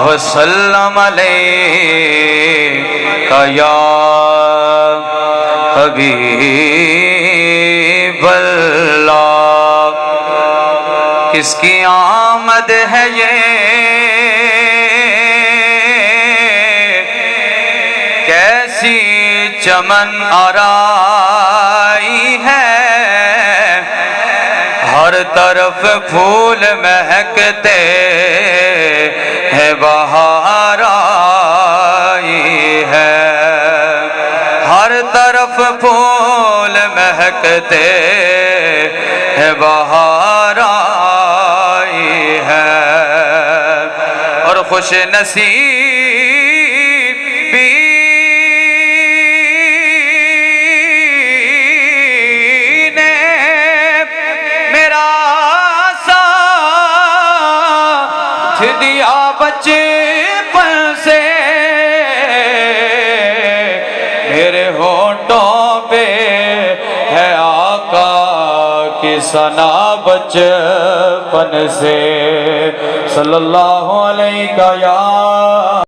وسلم علیک یا حبیب اللہ۔ کس کی آمد ہے یہ، کیسی چمن آرائی ہے، ہر طرف پھول مہکتے ہیں، بہار آئی ہے، ہر طرف پھول مہکتے ہیں، بہار آئی ہے۔ اور خوش نصیبی نے میرا ساتھ دیا بچپن سے، میرے ہونٹوں پہ ہے آقا کی ثنا بچپن سے، صلی اللہ علیہ یا